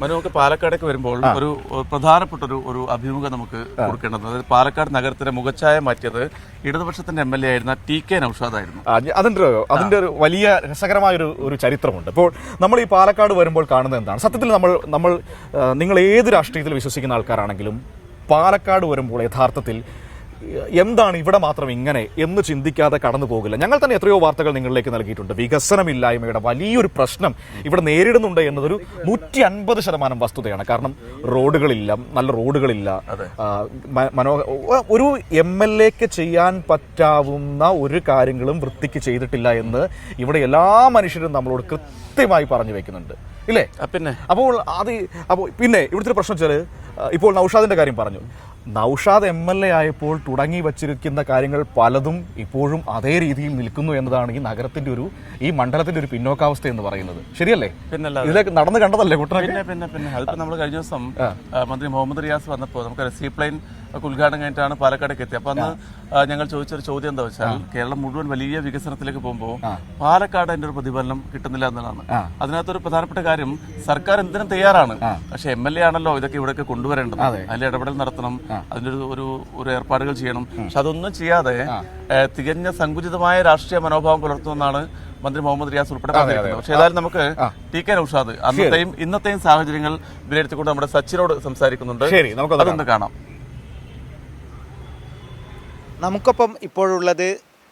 നമുക്ക് പാലക്കാടേക്ക് വരുമ്പോൾ ഒരു പ്രധാനപ്പെട്ട ഒരു അഭിമുഖം നമുക്ക് കൊടുക്കേണ്ടത്. അതായത് പാലക്കാട് നഗരത്തിന്റെ മുഖച്ഛായ മാറ്റിയത് ഇടതുപക്ഷത്തിന്റെ MLA ആയിരുന്ന TK നൗഷാദ് ആയിരുന്നു. അതിന്റെ ഒരു വലിയ രസകരമായ ഒരു ചരിത്രമുണ്ട്. ഇപ്പോൾ നമ്മൾ ഈ പാലക്കാട് വരുമ്പോൾ കാണുന്നത് എന്താണ്? സത്യത്തിൽ നിങ്ങൾ ഏത് രാഷ്ട്രീയത്തിൽ വിശ്വസിക്കുന്ന ആൾക്കാരാണെങ്കിലും പാലക്കാട് വരുമ്പോൾ യഥാർത്ഥത്തിൽ എന്താണ് ഇവിടെ മാത്രം ഇങ്ങനെ എന്ന് ചിന്തിക്കാതെ കടന്നു പോകില്ല. ഞങ്ങൾ തന്നെ എത്രയോ വാർത്തകൾ നിങ്ങളിലേക്ക് നൽകിയിട്ടുണ്ട്. വികസനമില്ലായ്മയുടെ വലിയൊരു പ്രശ്നം ഇവിടെ നേരിടുന്നുണ്ട് എന്നതൊരു 150% വസ്തുതയാണ്. കാരണം റോഡുകളില്ല, നല്ല റോഡുകളില്ല. ഒരു MLAക്ക് ചെയ്യാൻ പറ്റാവുന്ന ഒരു കാര്യങ്ങളും വൃത്തിക്ക് ചെയ്തിട്ടില്ല എന്ന് ഇവിടെ എല്ലാ മനുഷ്യരും നമ്മളോട് കൃത്യമായി പറഞ്ഞു വെക്കുന്നുണ്ട്, ഇല്ലേ? അപ്പോൾ പിന്നെ ഇവിടുത്തെ പ്രശ്നം വെച്ചാൽ ഇപ്പോൾ നൗഷാദിന്റെ കാര്യം പറഞ്ഞു. നൗഷാദ് MLA ആയപ്പോൾ തുടങ്ങി വച്ചിരിക്കുന്ന കാര്യങ്ങൾ പലതും ഇപ്പോഴും അതേ രീതിയിൽ നിൽക്കുന്നു എന്നതാണ് ഈ നഗരത്തിന്റെ ഈ മണ്ഡലത്തിന്റെ ഒരു പിന്നോക്കാവസ്ഥ എന്ന് പറയുന്നത്. ശരിയല്ലേ? ഇതിലേക്ക് നടന്നു കണ്ടതല്ലേ കുട്ടനെ? പിന്നെ അതിപ്പോ നമ്മൾ കഴിഞ്ഞ ദിവസം മന്ത്രി മുഹമ്മദ് റിയാസ് വന്നപ്പോൾ നമുക്ക് സീ പ്ലെയിൻ ഉദ്ഘാടനം കഴിഞ്ഞിട്ടാണ് പാലക്കാടേക്ക് എത്തിയത്. അപ്പൊ അന്ന് ഞങ്ങൾ ചോദിച്ചൊരു ചോദ്യം എന്താ വെച്ചാൽ, കേരളം മുഴുവൻ വലിയ വികസനത്തിലേക്ക് പോകുമ്പോൾ പാലക്കാട് അതിന്റെ ഒരു പ്രതിഫലനം കിട്ടുന്നില്ല എന്നതാണ്. അതിനകത്തൊരു പ്രധാനപ്പെട്ട കാര്യം, സർക്കാർ എന്തിനും തയ്യാറാണ്, പക്ഷെ MLA ആണല്ലോ ഇതൊക്കെ ഇവിടെയൊക്കെ കൊണ്ടുവരേണ്ടത്, അതിൽ ഇടപെടൽ നടത്തണം, അതിന്റെ ഒരു ഏർപ്പാടുകൾ ചെയ്യണം. പക്ഷെ അതൊന്നും ചെയ്യാതെ തികഞ്ഞ സങ്കുചിതമായ രാഷ്ട്രീയ മനോഭാവം പുലർത്തുമെന്നാണ് മന്ത്രി മുഹമ്മദ് റിയാസ് ഉൾപ്പെടെ പറഞ്ഞിരിക്കുന്നത്. പക്ഷേ ഏതായാലും നമുക്ക് TK നൗഷാദ് അന്നത്തെയും ഇന്നത്തെയും സാഹചര്യങ്ങൾ വിലയിരുത്തിക്കൊണ്ട് നമ്മുടെ സച്ചിനോട് സംസാരിക്കുന്നുണ്ട്. അതൊന്ന് കാണാം. നമുക്കൊപ്പം ഇപ്പോഴുള്ളത്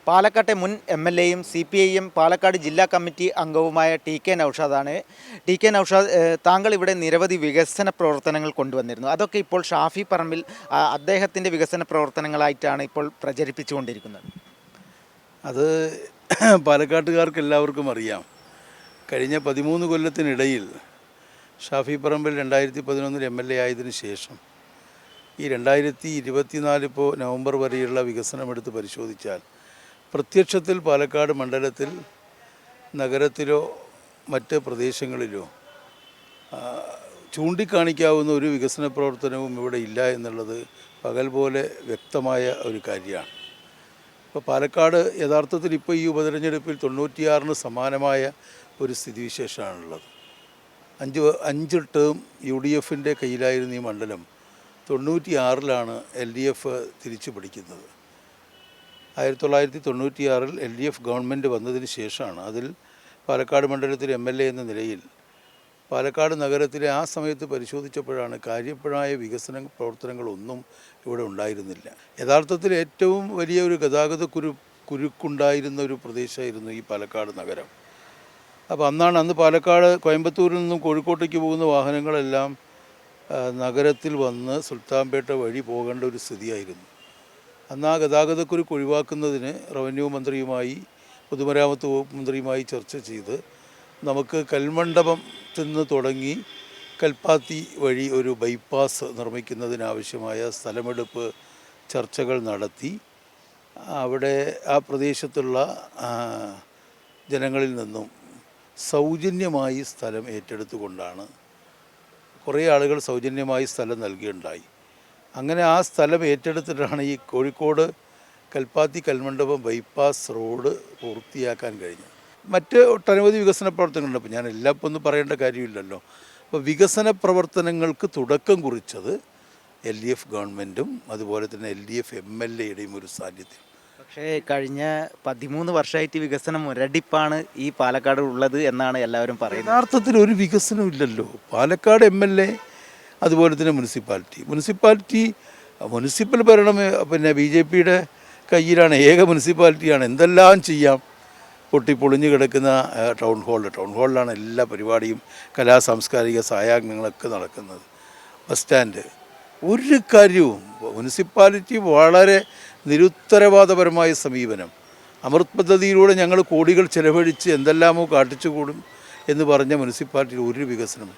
പാലക്കാട്ടെ മുൻ MLAയും CPIM പാലക്കാട് ജില്ലാ കമ്മിറ്റി അംഗവുമായ TK നൗഷാദാണ്. TK നൗഷാദ്, താങ്കൾ ഇവിടെ നിരവധി വികസന പ്രവർത്തനങ്ങൾ കൊണ്ടുവന്നിരുന്നു. അതൊക്കെ ഇപ്പോൾ ഷാഫി പറമ്പിൽ അദ്ദേഹത്തിൻ്റെ വികസന പ്രവർത്തനങ്ങളായിട്ടാണ് ഇപ്പോൾ പ്രചരിപ്പിച്ചുകൊണ്ടിരിക്കുന്നത്. അത് പാലക്കാട്ടുകാർക്ക് എല്ലാവർക്കും അറിയാം. കഴിഞ്ഞ 13 കൊല്ലത്തിനിടയിൽ ഷാഫി പറമ്പിൽ 2011 MLA ആയതിനു ശേഷം ഈ 2024 ഇപ്പോൾ നവംബർ വരെയുള്ള വികസനമെടുത്ത് പരിശോധിച്ചാൽ പ്രത്യക്ഷത്തിൽ പാലക്കാട് മണ്ഡലത്തിൽ നഗരത്തിലോ മറ്റ് പ്രദേശങ്ങളിലോ ചൂണ്ടിക്കാണിക്കാവുന്ന ഒരു വികസന പ്രവർത്തനവും ഇവിടെ ഇല്ല എന്നുള്ളത് പകൽ പോലെ വ്യക്തമായ ഒരു കാര്യമാണ്. ഇപ്പോൾ പാലക്കാട് യഥാർത്ഥത്തിൽ ഇപ്പോൾ ഈ ഉപതെരഞ്ഞെടുപ്പിൽ 96-ന് സമാനമായ ഒരു സ്ഥിതിവിശേഷമാണുള്ളത്. 5 ടേം UDFൻ്റെ കയ്യിലായിരുന്ന ഈ മണ്ഡലം 96-ലാണ് LDF തിരിച്ചു പിടിക്കുന്നത്. 1996-ൽ LDF ഗവൺമെൻറ് വന്നതിന് ശേഷമാണ് അതിൽ പാലക്കാട് മണ്ഡലത്തിൽ MLA എന്ന നിലയിൽ പാലക്കാട് നഗരത്തിലെ ആ സമയത്ത് പരിശോധിച്ചപ്പോഴാണ് കാര്യമായ വികസന പ്രവർത്തനങ്ങളൊന്നും ഇവിടെ ഉണ്ടായിരുന്നില്ല. യഥാർത്ഥത്തിൽ ഏറ്റവും വലിയ ഒരു ഗതാഗത കുരുക്കുണ്ടായിരുന്ന ഒരു പ്രദേശമായിരുന്നു ഈ പാലക്കാട് നഗരം. അപ്പോൾ അന്ന് പാലക്കാട് കോയമ്പത്തൂരിൽ നിന്നും കോഴിക്കോട്ടേക്ക് പോകുന്ന വാഹനങ്ങളെല്ലാം നഗരത്തിൽ വന്ന് സുൽത്താൻപേട്ട വഴി പോകേണ്ട ഒരു സ്ഥിതിയായിരുന്നു. അന്ന് ആ ഗതാഗതക്കുരുക്ക് ഒഴിവാക്കുന്നതിന് റവന്യൂ മന്ത്രിയുമായി പൊതുമരാമത്ത് വകുപ്പ് മന്ത്രിയുമായി ചർച്ച ചെയ്ത് നമുക്ക് കൽമണ്ഡപത്തിൽ നിന്ന് തുടങ്ങി കൽപ്പാത്തി വഴി ഒരു ബൈപ്പാസ് നിർമ്മിക്കുന്നതിനാവശ്യമായ സ്ഥലമെടുപ്പ് ചർച്ചകൾ നടത്തി അവിടെ ആ പ്രദേശത്തുള്ള ജനങ്ങളിൽ നിന്നും സൗജന്യമായി സ്ഥലം ഏറ്റെടുത്തുകൊണ്ടാണ് കുറേ ആളുകൾ സൗജന്യമായി സ്ഥലം നൽകുകയുണ്ടായി. അങ്ങനെ ആ സ്ഥലം ഏറ്റെടുത്തിട്ടാണ് ഈ കോഴിക്കോട് കൽപ്പാത്തി കൽമണ്ഡപം ബൈപ്പാസ് റോഡ് പൂർത്തിയാക്കാൻ കഴിഞ്ഞത്. മറ്റ് ഒട്ടനവധി വികസന പ്രവർത്തനങ്ങളുണ്ട്. അപ്പോൾ ഞാൻ എല്ലാം ഇപ്പോൾ ഒന്നും പറയേണ്ട കാര്യമില്ലല്ലോ. അപ്പോൾ വികസന പ്രവർത്തനങ്ങൾക്ക് തുടക്കം കുറിച്ചത് LDF ഗവൺമെൻറ്റും അതുപോലെ തന്നെ LDF MLAയുടെയും ഒരു സാന്നിധ്യം. പക്ഷേ കഴിഞ്ഞ 13 വർഷമായിട്ട് വികസനം മുരടിപ്പാണ് ഈ പാലക്കാട് ഉള്ളത് എന്നാണ് എല്ലാവരും പറയുന്നത്. യഥാർത്ഥത്തിൽ ഒരു വികസനവും ഇല്ലല്ലോ. പാലക്കാട് MLA അതുപോലെ തന്നെ മുനിസിപ്പൽ ഭരണം പിന്നെ BJPയുടെ കയ്യിലാണ്. ഏക മുനിസിപ്പാലിറ്റിയാണ്. എന്തെല്ലാം ചെയ്യാം. പൊട്ടിപ്പൊളിഞ്ഞു കിടക്കുന്ന ടൗൺ ഹാളിലാണ് എല്ലാ പരിപാടിയും സാംസ്കാരിക സായാഹ്നങ്ങളൊക്കെ നടക്കുന്നത്. ബസ് സ്റ്റാൻഡ്, ഒരു കാര്യവും മുനിസിപ്പാലിറ്റി വളരെ നിരുത്തരവാദപരമായ സമീപനം. അമൃത് പദ്ധതിയിലൂടെ ഞങ്ങൾ കോടികൾ ചെലവഴിച്ച് എന്തെല്ലാമോ കാട്ടിച്ചുകൂടും എന്ന് പറഞ്ഞ മുനിസിപ്പാലിറ്റിയിൽ ഒരു വികസനം.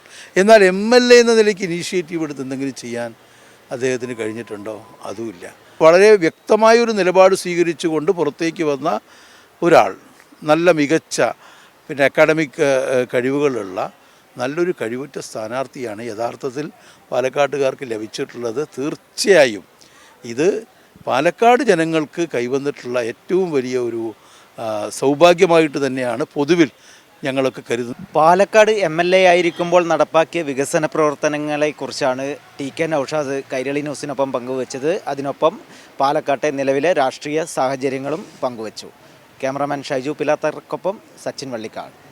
എന്നാൽ MLA എന്ന നിലയ്ക്ക് ഇനീഷ്യേറ്റീവ് എടുത്ത് എന്തെങ്കിലും ചെയ്യാൻ അദ്ദേഹത്തിന് കഴിഞ്ഞിട്ടുണ്ടോ? അതുമില്ല. വളരെ വ്യക്തമായൊരു നിലപാട് സ്വീകരിച്ചുകൊണ്ട് പുറത്തേക്ക് വന്ന ഒരാൾ, നല്ല മികച്ച പിന്നെ അക്കാഡമിക് കഴിവുകളുള്ള നല്ലൊരു കഴിവുറ്റ സ്ഥാനാർത്ഥിയാണ് യഥാർത്ഥത്തിൽ പാലക്കാട്ടുകാർക്ക് ലഭിച്ചിട്ടുള്ളത്. തീർച്ചയായും ഇത് പാലക്കാട് ജനങ്ങൾക്ക് കൈവന്നിട്ടുള്ള ഏറ്റവും വലിയ ഒരു സൗഭാഗ്യമായിട്ട് തന്നെയാണ് പൊതുവിൽ ഞങ്ങളൊക്കെ കരുതുന്നു. പാലക്കാട് MLA ആയിരിക്കുമ്പോൾ നടപ്പാക്കിയ വികസന പ്രവർത്തനങ്ങളെക്കുറിച്ചാണ് TK നൗഷാദ് കൈരളി ന്യൂസിനൊപ്പം പങ്കുവച്ചത്. അതിനൊപ്പം പാലക്കാട്ടെ നിലവിലെ രാഷ്ട്രീയ സാഹചര്യങ്ങളും പങ്കുവച്ചു. ക്യാമറാമാൻ ഷൈജു പിലാത്തർക്കൊപ്പം സച്ചിൻ വള്ളിക്കാട്.